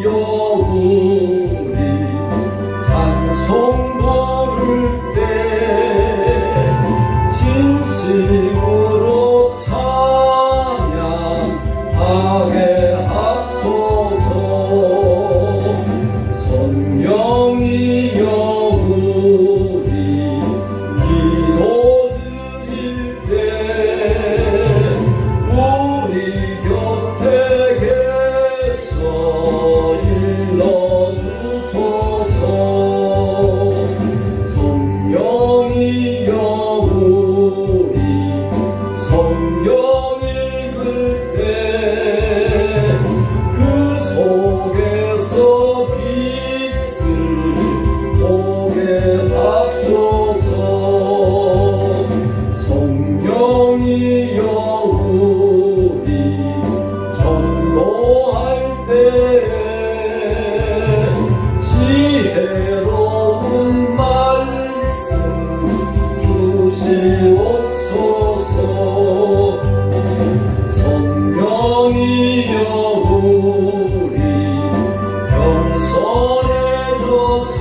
여우리 찬송 부를 때 진심으로 찬양하게 하소서. 성령이여 우리 기도 드릴 때 우리 곁에 계셔 일러주소서. 성령이여 우리 성경 읽을 때 그 속에서 빛을 보게 하소서. 성령이여 우리 전도할 때에 지혜로운 말씀 주시옵소서. 성령이여 우리 겸손해져서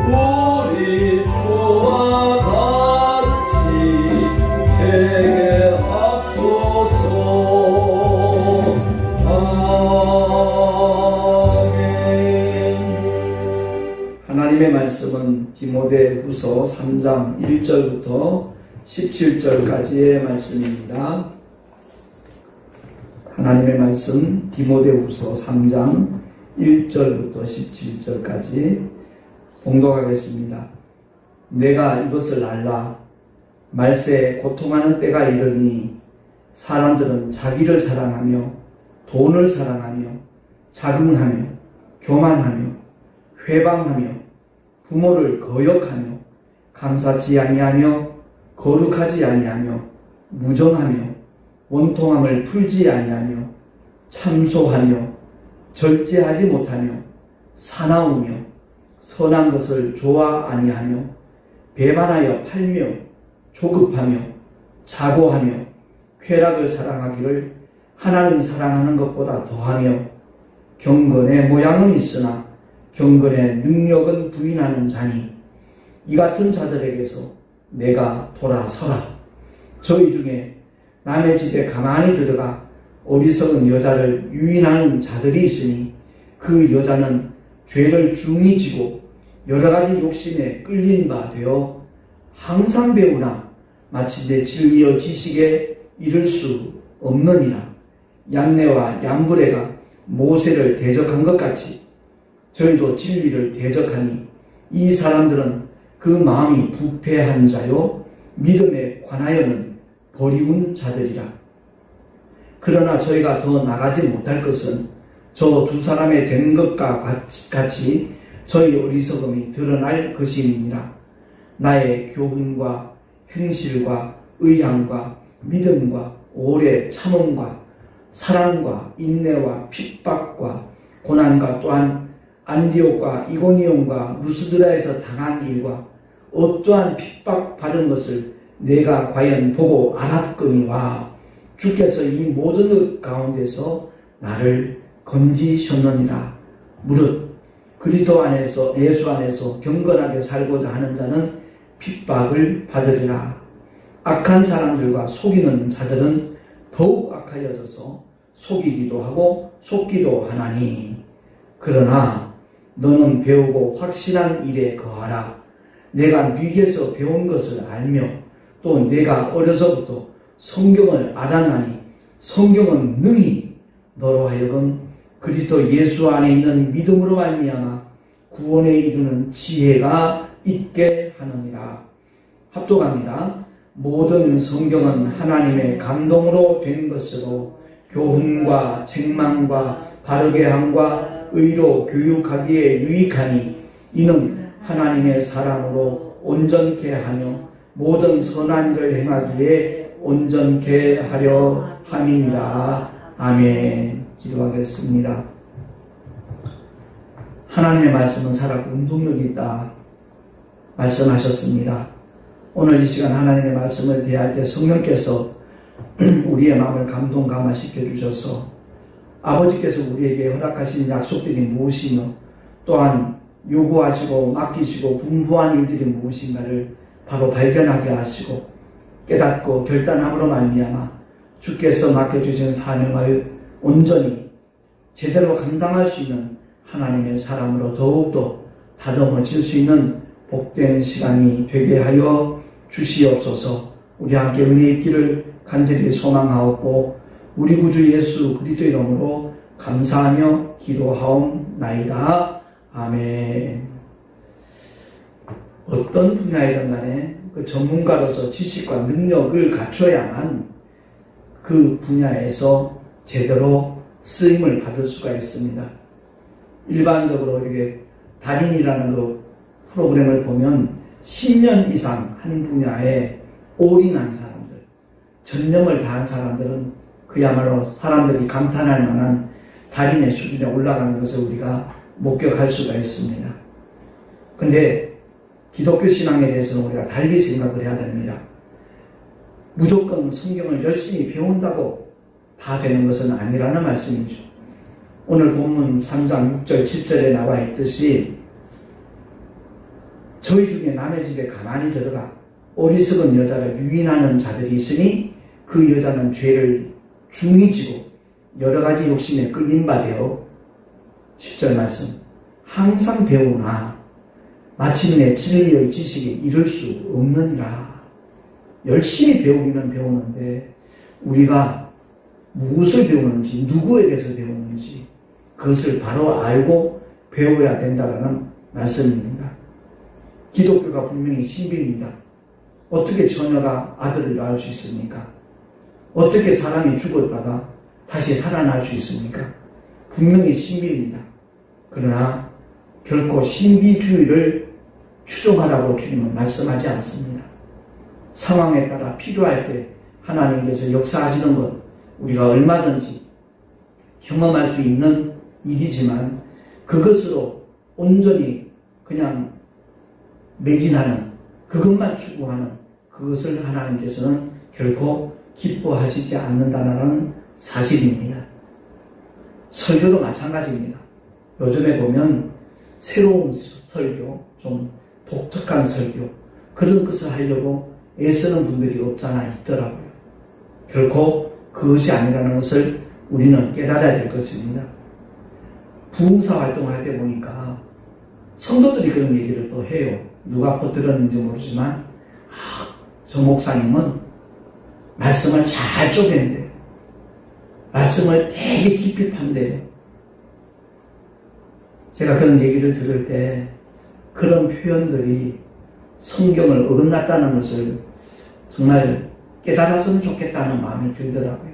우리 주와 같이 되게 하소서. 아멘. 하나님의 말씀은 디모데후서 3장 1절부터 17절까지의 말씀입니다. 하나님의 말씀 디모데후서 3장 1절부터 17절까지 봉독하겠습니다. 내가 이것을 알라. 말세에 고통하는 때가 이르니 사람들은 자기를 사랑하며 돈을 사랑하며 자긍하며 교만하며 회방하며 부모를 거역하며 감사치 아니하며 거룩하지 아니하며 무정하며 원통함을 풀지 아니하며 참소하며 절제하지 못하며 사나우며 선한 것을 좋아 아니하며 배반하여 팔며 조급하며 자고하며 쾌락을 사랑하기를 하나님 사랑하는 것보다 더하며 경건의 모양은 있으나 경건의 능력은 부인하는 자니 이 같은 자들에게서 내가 돌아서라. 저희 중에 남의 집에 가만히 들어가 어리석은 여자를 유인하는 자들이 있으니 그 여자는 죄를 중히 지고 여러 가지 욕심에 끌린 바 되어 항상 배우나 마치 내 진리여 지식에 이를 수 없느니라. 양내와 양부레가 모세를 대적한 것 같이 저희도 진리를 대적하니 이 사람들은 그 마음이 부패한 자요 믿음에 관하여는 버리운 자들이라. 그러나 저희가 더 나가지 못할 것은 저 두 사람의 된 것과 같이 저희 어리석음이 드러날 것이니라. 나의 교훈과 행실과 의향과 믿음과 오래 참음과 사랑과 인내와 핍박과 고난과 또한 안디옥과 이고니온과 루스드라에서 당한 일과 어떠한 핍박받은 것을 내가 과연 보고 알았거니와 주께서 이 모든 것 가운데서 나를 건지셨느니라. 무릇 그리스도 안에서 예수 안에서 경건하게 살고자 하는 자는 핍박을 받으리라. 악한 사람들과 속이는 자들은 더욱 악하여져서 속이기도 하고 속기도 하나니 그러나 너는 배우고 확신한 일에 거하라. 내가 네게서 배운 것을 알며 또 내가 어려서부터 성경을 알아나니 성경은 능히 너로 하여금 그리스도 예수 안에 있는 믿음으로 말미암아 구원에 이르는 지혜가 있게 하느니라. 합독합니다. 모든 성경은 하나님의 감동으로 된 것으로 교훈과 책망과 바르게 함과 의로 교육하기에 유익하니 이는 하나님의 사랑으로 온전케 하며 모든 선한 일을 행하기에 온전케 하려 함이니라. 아멘. 기도하겠습니다. 하나님의 말씀은 살았고 운동력이 있다 말씀하셨습니다. 오늘 이 시간 하나님의 말씀을 대할 때 성령께서 우리의 마음을 감동 감화시켜 주셔서 아버지께서 우리에게 허락하신 약속들이 무엇이며 또한 요구하시고 맡기시고 분부한 일들이 무엇인가를 바로 발견하게 하시고 깨닫고 결단함으로 말미암아 주께서 맡겨주신 사명을 온전히 제대로 감당할 수 있는 하나님의 사람으로 더욱더 다듬어질 수 있는 복된 시간이 되게 하여 주시옵소서. 우리 함께 은혜 있기를 간절히 소망하옵고 우리 구주 예수 그리스도 이름으로 감사하며 기도하옵나이다. 아멘. 어떤 분야이든 간에 그 전문가로서 지식과 능력을 갖춰야만 그 분야에서 제대로 쓰임을 받을 수가 있습니다. 일반적으로 이게 달인이라는 그 프로그램을 보면 10년 이상 한 분야에 올인한 사람들, 전념을 다한 사람들은 그야말로 사람들이 감탄할 만한 달인의 수준에 올라가는 것을 우리가 목격할 수가 있습니다. 근데 기독교 신앙에 대해서는 우리가 달리 생각을 해야 됩니다. 무조건 성경을 열심히 배운다고 다 되는 것은 아니라는 말씀이죠. 오늘 본문 3장 6절 7절에 나와 있듯이 저희 중에 남의 집에 가만히 들어가 어리석은 여자를 유인하는 자들이 있으니 그 여자는 죄를 중히 지고 여러 가지 욕심에 끌린 바 되어 10절 말씀 항상 배우나 마침내 진리의 지식에 이를 수 없느니라. 열심히 배우기는 배우는데 우리가 무엇을 배우는지 누구에게서 배우는지 그것을 바로 알고 배워야 된다는 말씀입니다. 기독교가 분명히 신비입니다. 어떻게 처녀가 아들을 낳을 수 있습니까? 어떻게 사람이 죽었다가 다시 살아날 수 있습니까? 분명히 신비입니다. 그러나 결코 신비주의를 추종하라고 주님은 말씀하지 않습니다. 상황에 따라 필요할 때 하나님께서 역사하시는 것 우리가 얼마든지 경험할 수 있는 일이지만 그것으로 온전히 그냥 매진하는 그것만 추구하는 그것을 하나님께서는 결코 기뻐하시지 않는다는 사실입니다. 설교도 마찬가지입니다. 요즘에 보면 새로운 설교, 좀 독특한 설교 그런 것을 하려고 애쓰는 분들이 없잖아 있더라고요. 결코 그것이 아니라는 것을 우리는 깨달아야 될 것입니다. 부흥사 활동할 때 보니까 성도들이 그런 얘기를 또 해요. 누가 못 들었는지 모르지만 저 목사님은 말씀을 잘 쪼갠대요. 말씀을 되게 깊이 판대요. 제가 그런 얘기를 들을 때 그런 표현들이 성경을 어긋났다는 것을 정말 깨달았으면 좋겠다는 마음이 들더라고요.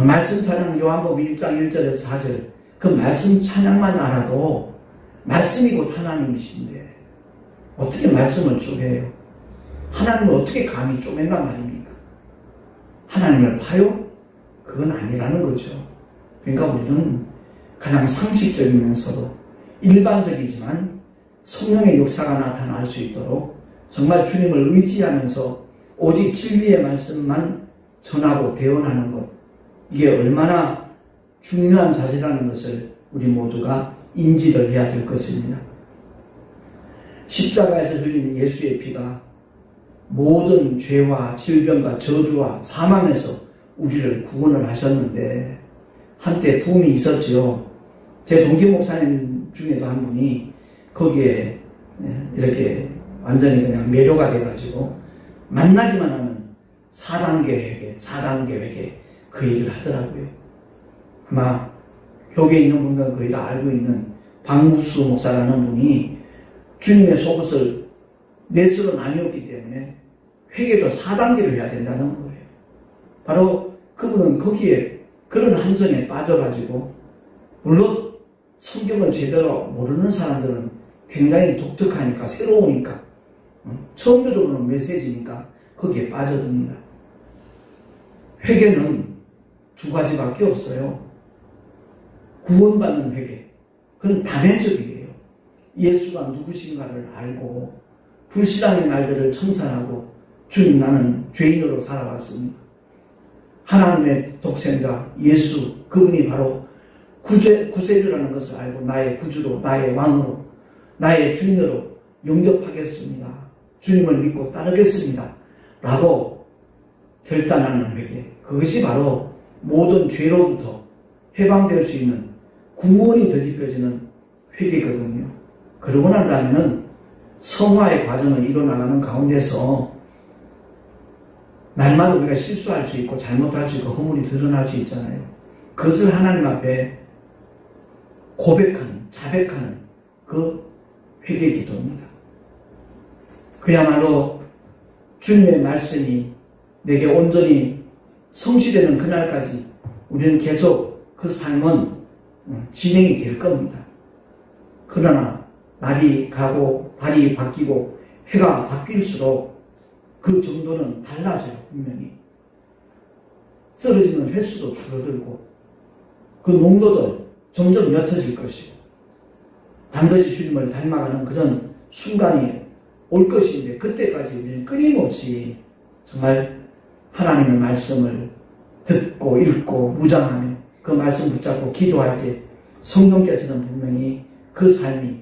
말씀 찬양 요한복음 1장 1절에서 4절 그 말씀 찬양만 알아도 말씀이 곧 하나님이신데 어떻게 말씀을 쪼개요? 하나님을 어떻게 감히 쪼갠단 말입니까? 하나님을 파요? 그건 아니라는 거죠. 그러니까 우리는 가장 상식적이면서도 일반적이지만 성령의 역사가 나타날 수 있도록 정말 주님을 의지하면서 오직 진리의 말씀만 전하고 대언하는 것 이게 얼마나 중요한 자세라는 것을 우리 모두가 인지를 해야 될 것입니다. 십자가에서 흘린 예수의 피가 모든 죄와 질병과 저주와 사망에서 우리를 구원을 하셨는데 한때 붐이 있었죠. 제 동기 목사님 중에도 한 분이 거기에 이렇게 완전히 그냥 매료가 돼가지고 만나기만 하면 4단계 회개, 4단계 회개 그 얘기를 하더라고요. 아마 교계에 있는 분들은 거의 다 알고 있는 박무수 목사라는 분이 주님의 속옷을 넷으로 나뉘었기 때문에 회개도 4단계로 해야 된다는 거예요. 바로 그분은 거기에 그런 함정에 빠져가지고 물론 성경을 제대로 모르는 사람들은 굉장히 독특하니까 새로우니까 처음 들어보는 메시지니까 거기에 빠져듭니다. 회개는 두 가지밖에 없어요. 구원받는 회개 그건 단회적이에요. 예수가 누구신가를 알고 불신앙의 날들을 청산하고 주님 나는 죄인으로 살아왔습니다. 하나님의 독생자 예수 그분이 바로 구세주라는 것을 알고 나의 구주로, 나의 왕으로, 나의 주인으로 영접하겠습니다. 주님을 믿고 따르겠습니다. 라고 결단하는 회개. 그것이 바로 모든 죄로부터 해방될 수 있는 구원이 덧입혀지는 회개거든요. 그러고 난 다음에는 성화의 과정을 이뤄나가는 가운데서 날마다 우리가 실수할 수 있고 잘못할 수 있고 허물이 드러날 수 있잖아요. 그것을 하나님 앞에 고백하는, 자백하는 그 회개 기도입니다. 그야말로 주님의 말씀이 내게 온전히 성취되는 그날까지 우리는 계속 그 삶은 진행이 될 겁니다. 그러나 날이 가고 달이 바뀌고 해가 바뀔수록 그 정도는 달라져요. 분명히 쓰러지는 횟수도 줄어들고 그 농도도 점점 옅어질 것이고 반드시 주님을 닮아가는 그런 순간이 올 것인데 그때까지 우리는 끊임없이 정말 하나님의 말씀을 듣고 읽고 묵상하며 그 말씀 붙잡고 기도할 때 성령께서는 분명히 그 삶이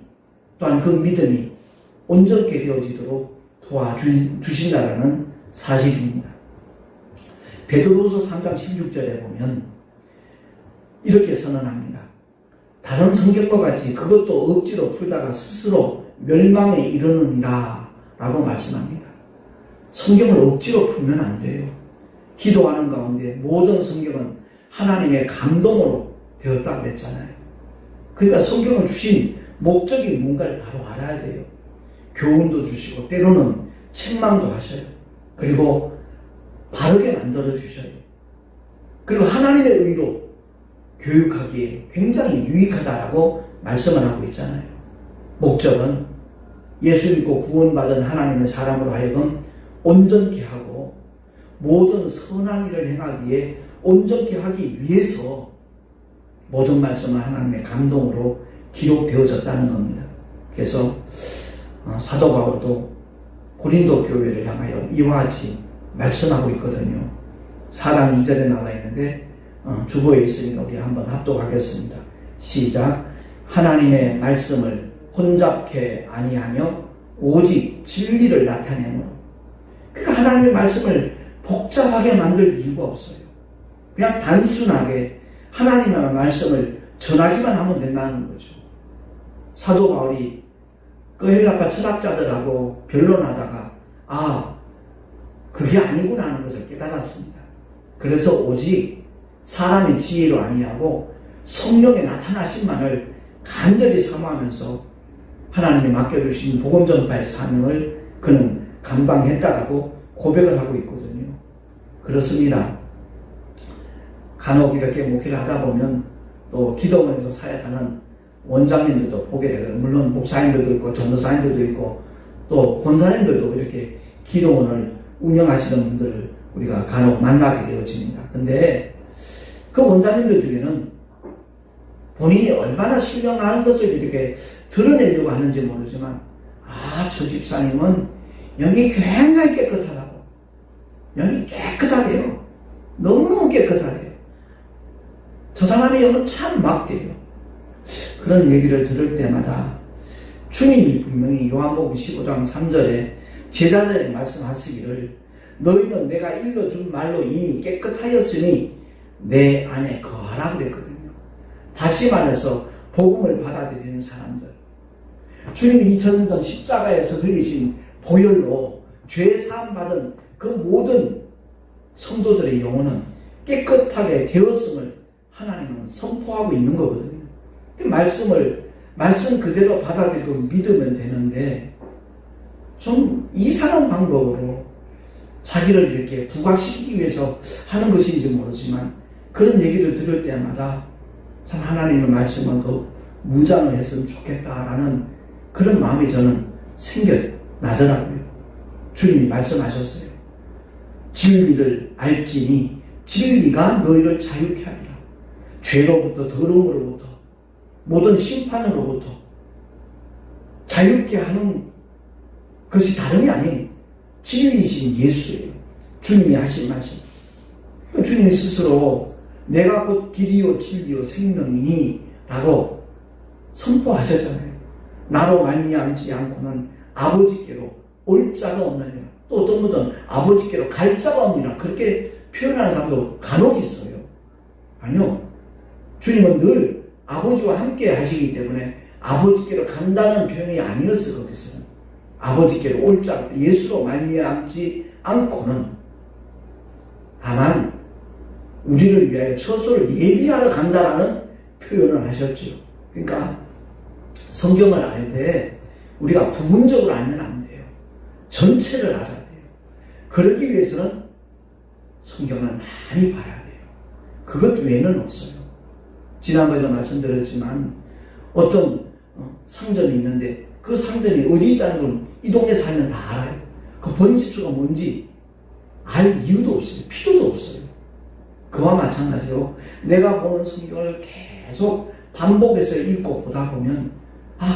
또한 그 믿음이 온전케 되어지도록 도와주신다는 사실입니다. 베드로후서 3장 16절에 보면 이렇게 선언합니다. 다른 성경과 같이 그것도 억지로 풀다가 스스로 멸망에 이르느니라 라고 말씀합니다. 성경을 억지로 풀면 안 돼요. 기도하는 가운데 모든 성경은 하나님의 감동으로 되었다고 그랬잖아요. 그러니까 성경을 주신 목적이 뭔가를 바로 알아야 돼요. 교훈도 주시고 때로는 책망도 하셔요. 그리고 바르게 만들어 주셔요. 그리고 하나님의 의로 교육하기에 굉장히 유익하다라고 말씀을 하고 있잖아요. 목적은 예수 믿고 구원받은 하나님의 사람으로 하여금 온전케 하고 모든 선한 일을 행하기에 온전케 하기 위해서 모든 말씀은 하나님의 감동으로 기록되어졌다는 겁니다. 그래서 사도 바울도 고린도 교회를 향하여 이와 같이 말씀하고 있거든요. 4장 2절에 나와 있는데 주보에 있으니까 우리 한번 합독하겠습니다. 시작. 하나님의 말씀을 혼잡케 아니하며 오직 진리를 나타내므로. 그러니까 하나님의 말씀을 복잡하게 만들 이유가 없어요. 그냥 단순하게 하나님의 말씀을 전하기만 하면 된다는 거죠. 사도 바울이 그 헬라파 철학자들하고 변론하다가 그게 아니구나 하는 것을 깨달았습니다. 그래서 오직 사람의 지혜로 아니하고 성령의 나타나심만을 간절히 사모하면서 하나님이 맡겨주신 복음 전파의 사명을 그는 감당했다라고 고백을 하고 있거든요. 그렇습니다. 간혹 이렇게 목회를 하다 보면 또 기도원에서 사역하는 원장님들도 보게 되거든요. 물론 목사님들도 있고 전도사님들도 있고 또 권사님들도 이렇게 기도원을 운영하시는 분들을 우리가 간혹 만나게 되어집니다. 근데 그 원장님들 중에는 본인이 얼마나 신령한 것을 이렇게 드러내려고 하는지 모르지만 저 집사님은 영이 굉장히 깨끗하다고, 영이 깨끗하대요. 너무너무 깨끗하대요. 저 사람의 영은 참 막대요. 그런 얘기를 들을 때마다 주님이 분명히 요한복음 15장 3절에 제자들에게 말씀하시기를 너희는 내가 일러준 말로 이미 깨끗하였으니 내 안에 거하라 그랬거든요. 다시 말해서 복음을 받아들이는 사람들, 주님이 2000년 전 십자가에서 흘리신 보혈로 죄 사함 받은 그 모든 성도들의 영혼은 깨끗하게 되었음을 하나님은 선포하고 있는 거거든요. 말씀 그대로 받아들이고 믿으면 되는데 좀 이상한 방법으로 자기를 이렇게 부각시키기 위해서 하는 것인지 모르지만 그런 얘기를 들을 때마다 참 하나님의 말씀은 더 무장을 했으면 좋겠다라는 그런 마음이 저는 생겨나더라고요. 주님이 말씀하셨어요. 진리를 알지니 진리가 너희를 자유케 하리라. 죄로부터 더러움으로부터 모든 심판으로부터 자유케 하는 것이 다름이 아닌 진리이신 예수예요. 주님이 하신 말씀. 주님이 스스로 내가 곧 길이요 진리요 생명이니 라고 선포하셨잖아요. 나로 말미암지 않고는 아버지께로 올 자가 없느니라. 또 어떤 분들은 아버지께로 갈 자가 없느니라. 그렇게 표현하는 사람도 간혹 있어요. 아니요. 주님은 늘 아버지와 함께 하시기 때문에 아버지께로 간다는 표현이 아니었어요. 거기서는. 아버지께로 올 자, 예수로 말미암지 않고는 다만 우리를 위하여 처소를 예비하러 간다라는 표현을 하셨죠. 그러니까 성경을 알 때 우리가 부분적으로 알면 안 돼요. 전체를 알아야 돼요. 그러기 위해서는 성경을 많이 봐야 돼요. 그것 외에는 없어요. 지난번에도 말씀드렸지만 어떤 상점이 있는데 그 상점이 어디 있다는 걸 이 동네 살면 다 알아요. 그 번지수가 뭔지 알 이유도 없어요. 필요도 없어요. 그와 마찬가지로 내가 보는 성경을 계속 반복해서 읽고 보다 보면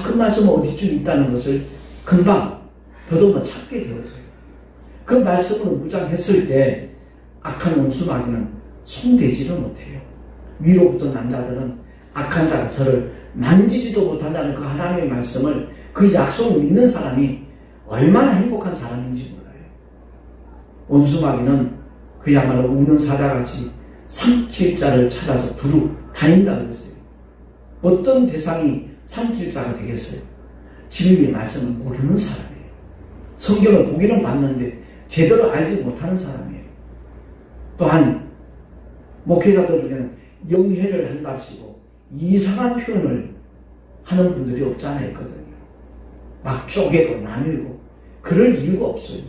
그 말씀은 어디쯤 있다는 것을 금방 더더욱 찾게 되어져요. 그 말씀을 무장했을 때 악한 원수마귀는 손대지를 못해요. 위로부터 난 자들은 악한 자가 저를 만지지도 못한다는 그 하나님의 말씀을, 그 약속을 믿는 사람이 얼마나 행복한 사람인지 몰라요. 원수마귀는 그야말로 우는 사자같이 삼킬 자를 찾아서 두루 다닌다 그랬어요. 어떤 대상이 삼킬 자가 되겠어요? 진리의 말씀을 모르는 사람이에요. 성경을 보기는 봤는데 제대로 알지 못하는 사람이에요. 또한 목회자들 중에는 영해를 한답시고 이상한 표현을 하는 분들이 없지 않아 있거든요. 막 쪼개고 나누고 그럴 이유가 없어요.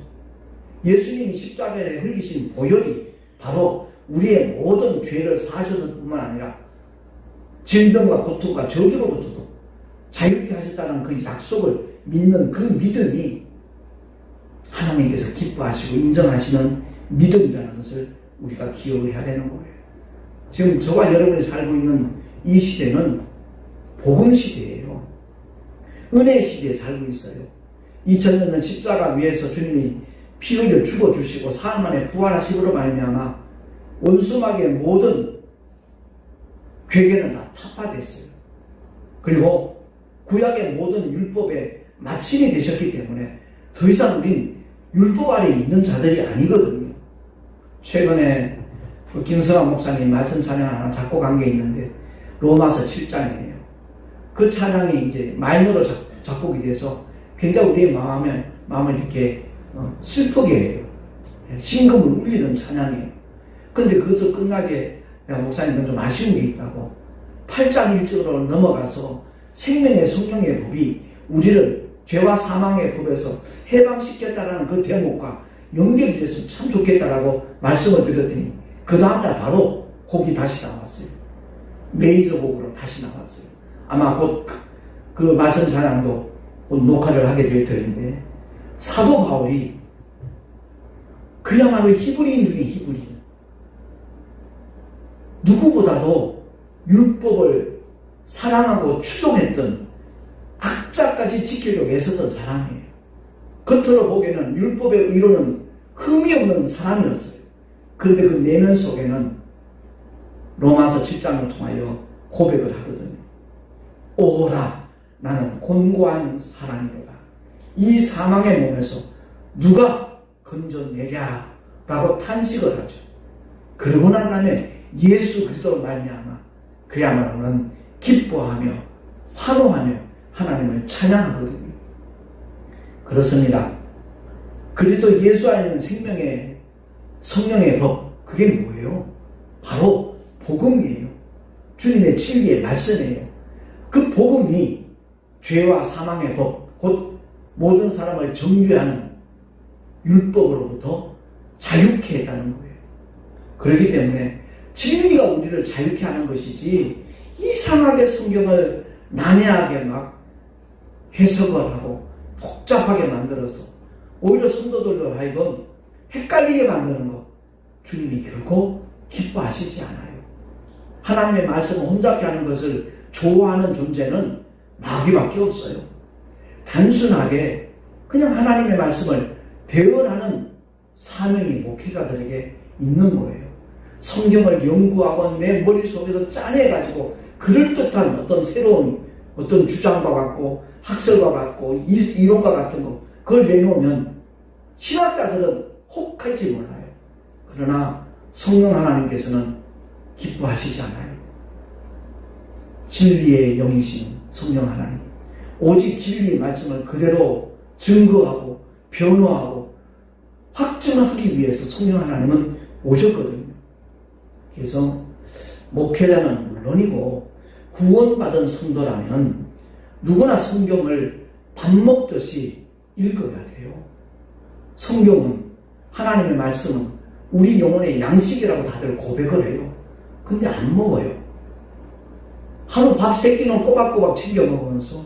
예수님이 십자가에 흘리신 보혈이 바로 우리의 모든 죄를 사하셔서 뿐만 아니라 질병과 고통과 저주로부터도 자유케 하셨다는 그 약속을 믿는 그 믿음이 하나님께서 기뻐하시고 인정하시는 믿음이라는 것을 우리가 기억을 해야 되는 거예요. 지금 저와 여러분이 살고 있는 이 시대는 복음 시대예요. 은혜 시대에 살고 있어요. 2000년 전 십자가 위에서 주님이 피 흘려 죽어주시고 사흘 만에 부활하심으로 말미암아 원수마귀의 모든 괴계는 다 타파됐어요. 그리고 구약의 모든 율법의 마침이 되셨기 때문에 더 이상 우린 율법 아래 있는 자들이 아니거든요. 최근에 김성환 목사님 말씀 찬양 하나 작곡한 게 있는데 로마서 7장이에요. 그 찬양이 이제 마이너로 작곡이 돼서 굉장히 우리의 마음을 이렇게 슬프게 해요. 심금을 울리는 찬양이에요. 그런데 그것을 끝나게 내가 목사님은 좀 아쉬운 게 있다고 8장 1절로 넘어가서 생명의 성령의 법이 우리를 죄와 사망의 법에서 해방시켰다라는 그 대목과 연결이 됐으면 참 좋겠다라고 말씀을 드렸더니 그 다음날 바로 곡이 다시 나왔어요. 메이저 곡으로 다시 나왔어요. 아마 곧 그 말씀 찬양도 곧 녹화를 하게 될 터인데 사도 바울이 그야말로 히브리인 중에 히브리인, 누구보다도 율법을 사랑하고 추종했던, 악자까지 지키려고 애썼던 사람이에요. 겉으로 보기에는 율법의 의로는 흠이 없는 사람이었어요. 그런데 그 내면 속에는 로마서 7장을 통하여 고백을 하거든요. 오라, 나는 곤고한 사람이로다. 이 사망의 몸에서 누가 건져내랴 라고 탄식을 하죠. 그러고 난 다음에 예수 그리스도로 말미암아 그야말로는 기뻐하며 환호하며 하나님을 찬양하거든요. 그렇습니다. 그리스도 예수 안에 있는 생명의 성령의 법, 그게 뭐예요? 바로 복음이에요. 주님의 진리의 말씀이에요. 그 복음이 죄와 사망의 법, 곧 모든 사람을 정죄하는 율법으로부터 자유케 했다는 거예요. 그렇기 때문에 진리가 우리를 자유케 하는 것이지 이상하게 성경을 난해하게 막 해석을 하고 복잡하게 만들어서 오히려 성도들로 하여금 헷갈리게 만드는 것, 주님이 결코 기뻐하시지 않아요. 하나님의 말씀을 혼잡게 하는 것을 좋아하는 존재는 마귀밖에 없어요. 단순하게 그냥 하나님의 말씀을 대언하는 사명이 목회자들에게 있는 거예요. 성경을 연구하고 내 머릿속에서 짜내가지고 그럴듯한 어떤 새로운 어떤 주장과 같고 학설과 같고 이론과 같은 거 그걸 내놓으면 신학자들은 혹할지 몰라요. 그러나 성령 하나님께서는 기뻐하시지 않아요. 진리의 영이신 성령 하나님, 오직 진리의 말씀을 그대로 증거하고 변호하고 확증하기 위해서 성령 하나님은 오셨거든요. 그래서 목회자는 물론이고 구원받은 성도라면 누구나 성경을 밥 먹듯이 읽어야 돼요. 성경은, 하나님의 말씀은 우리 영혼의 양식이라고 다들 고백을 해요. 근데 안 먹어요. 하루 밥 3끼는 꼬박꼬박 챙겨 먹으면서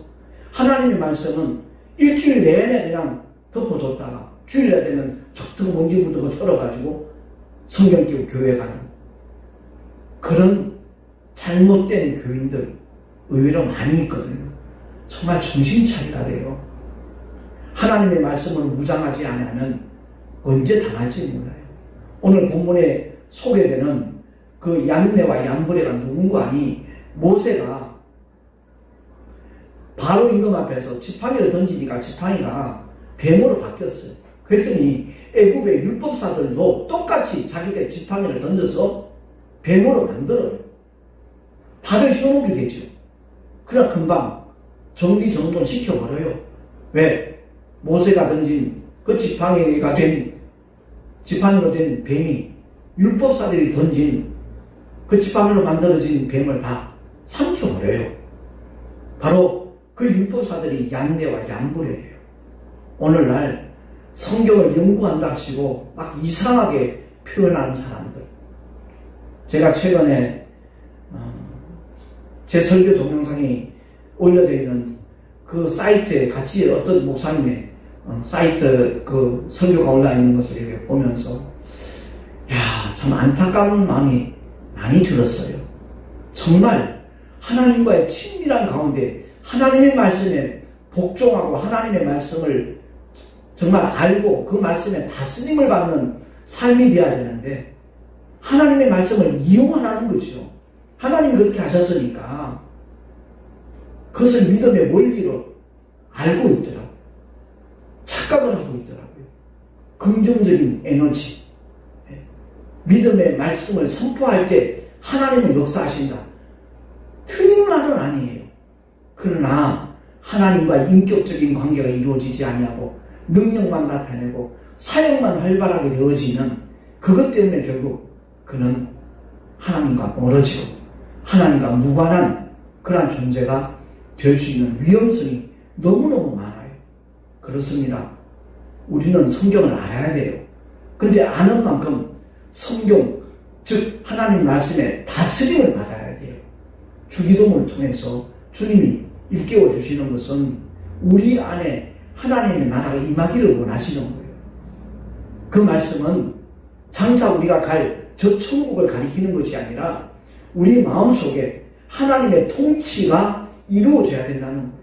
하나님의 말씀은 일주일 내내 그냥 덮어뒀다가 주일날 되면 적트고 먼지 묻은 거 털어가지고 성경 끼고 교회 가는 그런 잘못된 교인들 의외로 많이 있거든요. 정말 정신 차리라 돼요. 하나님의 말씀을 무장하지 않으면 언제 당할지 몰라요. 오늘 본문에 소개되는 그 얀네와 얀브레가 누군가 하니 모세가 바로 임금 앞에서 지팡이를 던지니까 지팡이가 뱀으로 바뀌었어요. 그랬더니 애굽의 율법사들도 똑같이 자기들 지팡이를 던져서 뱀으로 만들어요. 다들 현혹이 되죠. 그러나 금방 정리정돈 시켜버려요. 왜? 모세가 던진 그 지팡이로 된 뱀이 율법사들이 던진 그 지팡이로 만들어진 뱀을 다 삼켜버려요. 바로 그 율법사들이 얀네와 얀브레예요. 오늘날 성경을 연구한답시고 막 이상하게 표현하는 사람들. 제가 최근에 제 설교 동영상이 올려져 있는 그 사이트에 같이 어떤 목사님의 사이트 그 설교가 올라 있는 것을 이렇게 보면서 참 안타까운 마음이 많이 들었어요. 정말 하나님과의 친밀한 가운데 하나님의 말씀에 복종하고 하나님의 말씀을 정말 알고 그 말씀에 다스림을 받는 삶이 되어야 되는데 하나님의 말씀을 이용하라는 거죠. 하나님이 그렇게 하셨으니까 그것을 믿음의 원리로 알고 있더라고요. 착각을 하고 있더라고요. 긍정적인 에너지, 믿음의 말씀을 선포할 때 하나님은 역사하신다. 틀린 말은 아니에요. 그러나 하나님과 인격적인 관계가 이루어지지 아니하고 능력만 나타내고 사역만 활발하게 되어지는 그것 때문에 결국 그는 하나님과 멀어지고 하나님과 무관한 그러한 존재가 될 수 있는 위험성이 너무너무 많아요. 그렇습니다. 우리는 성경을 알아야 돼요. 근데 아는 만큼 성경, 즉 하나님 말씀에 다스림을 받아야 돼요. 주기도문을 통해서 주님이 일깨워 주시는 것은 우리 안에 하나님의 나라가 임하기를 원하시는 거예요. 그 말씀은 장차 우리가 갈 저 천국을 가리키는 것이 아니라 우리 마음속에 하나님의 통치가 이루어져야 된다는 거예요.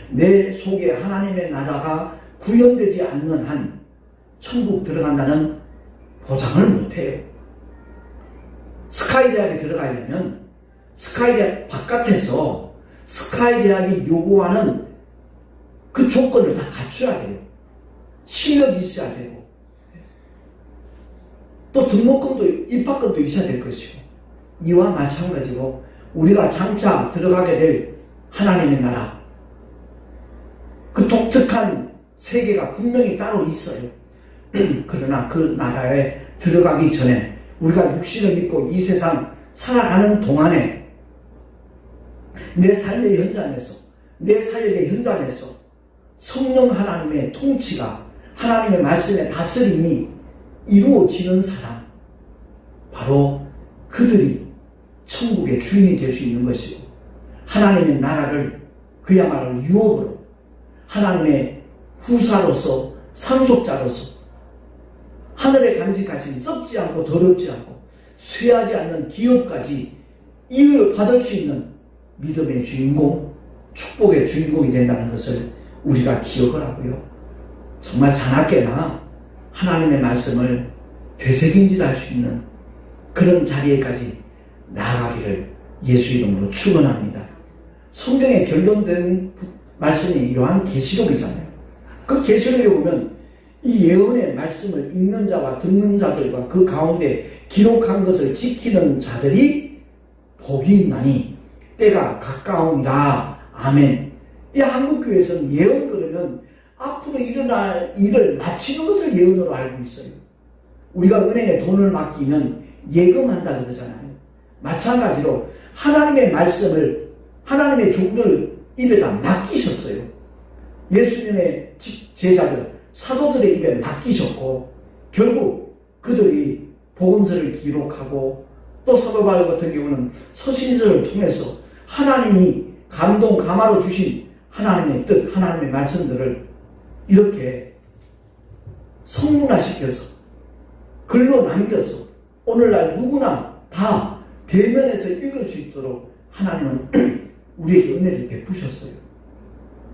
내 속에 하나님의 나라가 구현되지 않는 한 천국 들어간다는 보장을 못해요. 스카이대학에 들어가려면 스카이대학 바깥에서 스카이대학이 요구하는 그 조건을 다 갖춰야 돼요. 실력이 있어야 되고 또 등록금도 입학금도 있어야 될 것이고 이와 마찬가지로 우리가 장차 들어가게 될 하나님의 나라 그 독특한 세계가 분명히 따로 있어요. 그러나 그 나라에 들어가기 전에 우리가 육신을 믿고 이 세상 살아가는 동안에 내 삶의 현장에서 내 사역의 현장에서 성령 하나님의 통치가 하나님의 말씀의 다스림이 이루어지는 사람 바로 그들이 천국의 주인이 될 수 있는 것이고 하나님의 나라를 그야말로 유업으로 하나님의 후사로서 상속자로서 하늘에 간직하신 썩지 않고 더럽지 않고 쇠하지 않는 기업까지 이어받을 수 있는 믿음의 주인공, 축복의 주인공이 된다는 것을 우리가 기억을 하고요. 정말 자나깨나 하나님의 말씀을 되새김질할 수 있는 그런 자리에까지 나아가기를 예수 이름으로 축원합니다. 성경에 결론된 말씀이 요한계시록이잖아요. 그 계시록에 보면 이 예언의 말씀을 읽는 자와 듣는 자들과 그 가운데 기록한 것을 지키는 자들이 복이 있나니 때가 가까우니라. 아멘. 이 한국교회에서는 예언 그러면 앞으로 일어날 일을 마치는 것을 예언으로 알고 있어요. 우리가 은행에 돈을 맡기면 예금한다 그러잖아요. 마찬가지로 하나님의 말씀을 하나님의 종들 입에다 맡기셨어요. 예수님의 제자들, 사도들의 입에 맡기셨고 결국 그들이 복음서를 기록하고 또 사도 바울 같은 경우는 서신서를 통해서 하나님이 감동 감화로 주신 하나님의 뜻, 하나님의 말씀들을 이렇게 성문화시켜서 글로 남겨서 오늘날 누구나 다 대면에서 읽을 수 있도록 하나님은 우리에게 은혜를 베푸셨어요.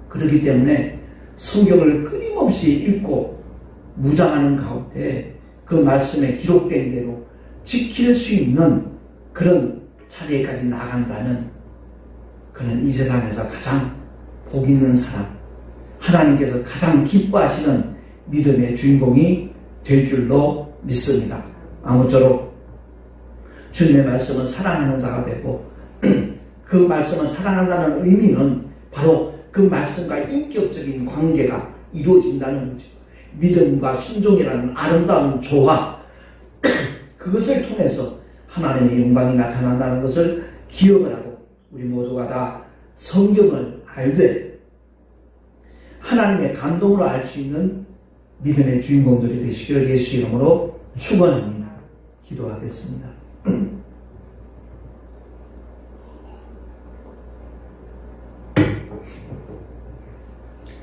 그렇기 때문에 성경을 끊임없이 읽고 묵상하는 가운데 그 말씀에 기록된 대로 지킬 수 있는 그런 자리에까지 나간다면 그는 이 세상에서 가장 복 있는 사람, 하나님께서 가장 기뻐하시는 믿음의 주인공이 될 줄로 믿습니다. 아무쪼록 주님의 말씀은 사랑하는 자가 되고 그 말씀을 사랑한다는 의미는 바로 그 말씀과 인격적인 관계가 이루어진다는 거죠. 믿음과 순종이라는 아름다운 조화, 그것을 통해서 하나님의 영광이 나타난다는 것을 기억을 하고 우리 모두가 다 성경을 알되 하나님의 감동으로 알 수 있는 믿음의 주인공들이 되시기를 예수 이름으로 축원합니다. 기도하겠습니다.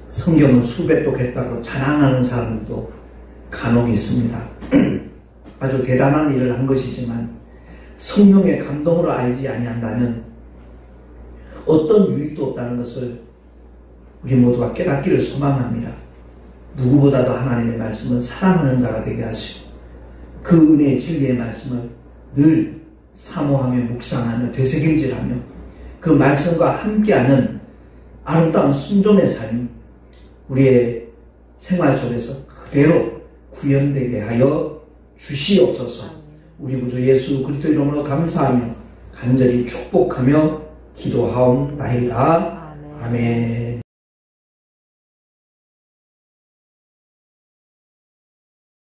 성경은 수백독했다고 자랑하는 사람들도 간혹 있습니다. 아주 대단한 일을 한 것이지만 성령의 감동으로 알지 아니한다면 어떤 유익도 없다는 것을 우리 모두가 깨닫기를 소망합니다. 누구보다도 하나님의 말씀을 사랑하는 자가 되게 하시고 그 은혜의 진리의 말씀을 늘 사모하며 묵상하며 되새김질하며 그 말씀과 함께하는 아름다운 순종의 삶이 우리의 생활 속에서 그대로 구현되게 하여 주시옵소서. 우리 구주 예수 그리스도 이름으로 감사하며 간절히 축복하며 기도하옵나이다. 아멘.